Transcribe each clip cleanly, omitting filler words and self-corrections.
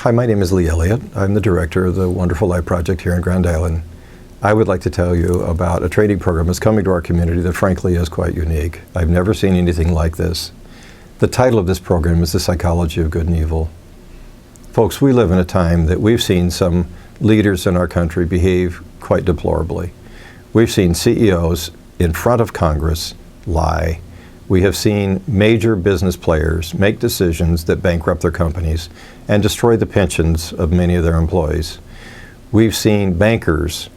Hi, my name is Lee Elliott. I'm the director of the Wonderful Life Project here in Grand Island. I would like to tell you about a training program that's coming to our community that frankly is quite unique. I've never seen anything like this. The title of this program is The Psychology of Good and Evil. Folks, we live in a time that we've seen some leaders in our country behave quite deplorably. We've seen CEOs in front of Congress lie. We have seen major business players make decisions that bankrupt their companies and destroy the pensions of many of their employees. We've seen bankers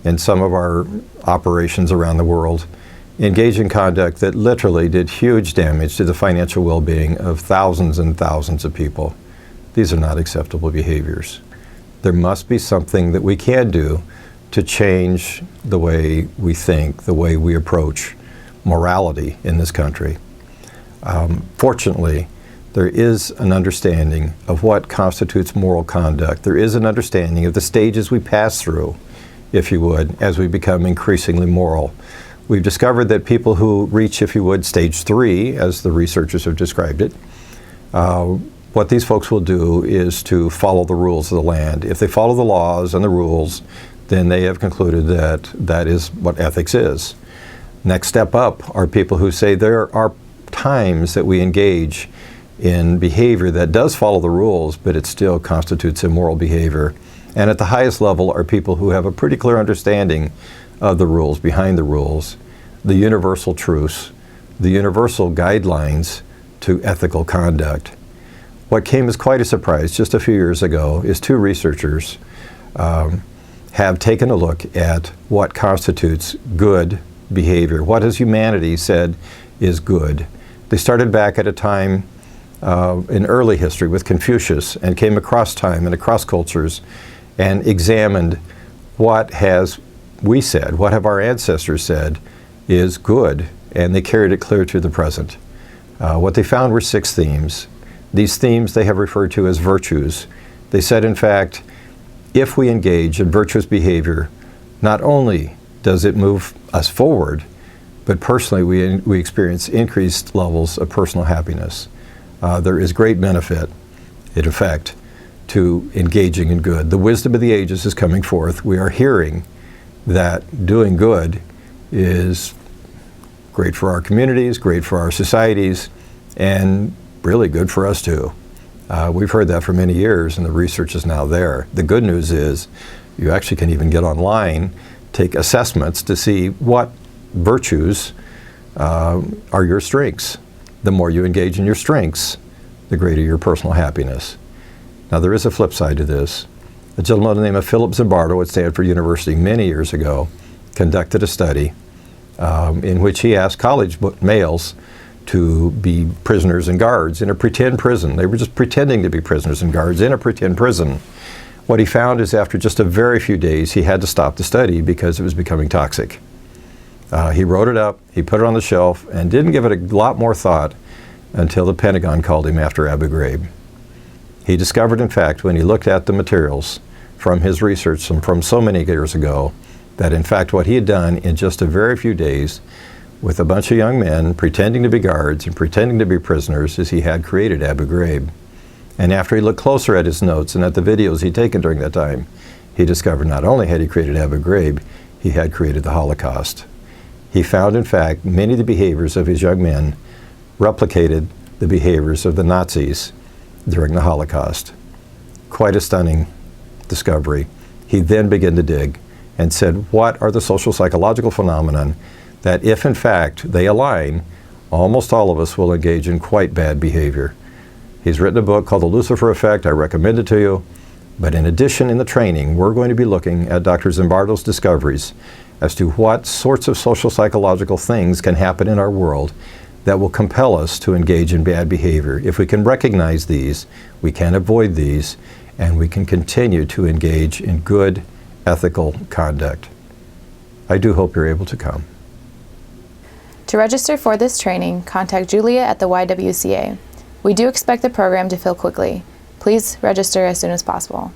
in some of our operations around the world engage in conduct that literally did huge damage to the financial well-being of thousands and thousands of people. These are not acceptable behaviors. There must be something that we can do to change the way we think, the way we approach morality in this country. Fortunately, there is an understanding of what constitutes moral conduct. There is an understanding of the stages we pass through, if you would, as we become increasingly moral. We've discovered that people who reach, if you would, stage 3, as the researchers have described it, what these folks will do is to follow the rules of the land. If they follow the laws and the rules, then they have concluded that that is what ethics is. Next step up are people who say there are times that we engage in behavior that does follow the rules, but it still constitutes immoral behavior. And at the highest level are people who have a pretty clear understanding of the rules, behind the rules, the universal truths, the universal guidelines to ethical conduct. What came as quite a surprise just a few years ago is two researchers have taken a look at what constitutes good behavior. What has humanity said is good? They started back at a time in early history with Confucius and came across time and across cultures and examined what we said, what have our ancestors said is good, and they carried it clear to the present. What they found were 6 themes. These themes they have referred to as virtues. They said, in fact, if we engage in virtuous behavior, not only does it move us forward, but personally we experience increased levels of personal happiness. There is great benefit, in effect, to engaging in good. The wisdom of the ages is coming forth. We are hearing that doing good is great for our communities, great for our societies, and really good for us too. We've heard that for many years, and the research is now there. The good news is you actually can even get online, take assessments to see what virtues are your strengths. The more you engage in your strengths, the greater your personal happiness. Now there is a flip side to this. A gentleman by the name of Philip Zimbardo at Stanford University many years ago conducted a study in which he asked college males to be prisoners and guards in a pretend prison. They were just pretending to be prisoners and guards in a pretend prison. What he found is after just a very few days, he had to stop the study because it was becoming toxic. He wrote it up, he put it on the shelf, and didn't give it a lot more thought until the Pentagon called him after Abu Ghraib. He discovered, in fact, when he looked at the materials from his research from so many years ago, that in fact what he had done in just a very few days with a bunch of young men pretending to be guards and pretending to be prisoners is he had created Abu Ghraib. And after he looked closer at his notes and at the videos he'd taken during that time, he discovered not only had he created Abu Ghraib, he had created the Holocaust. He found, in fact, many of the behaviors of his young men replicated the behaviors of the Nazis during the Holocaust. Quite a stunning discovery. He then began to dig and said, what are the social psychological phenomenon that if in fact they align, almost all of us will engage in quite bad behavior. He's written a book called The Lucifer Effect. I recommend it to you. But in addition, in the training, we're going to be looking at Dr. Zimbardo's discoveries as to what sorts of social psychological things can happen in our world that will compel us to engage in bad behavior. If we can recognize these, we can avoid these, and we can continue to engage in good, ethical conduct. I do hope you're able to come. To register for this training, contact Julia at the YWCA. We do expect the program to fill quickly. Please register as soon as possible.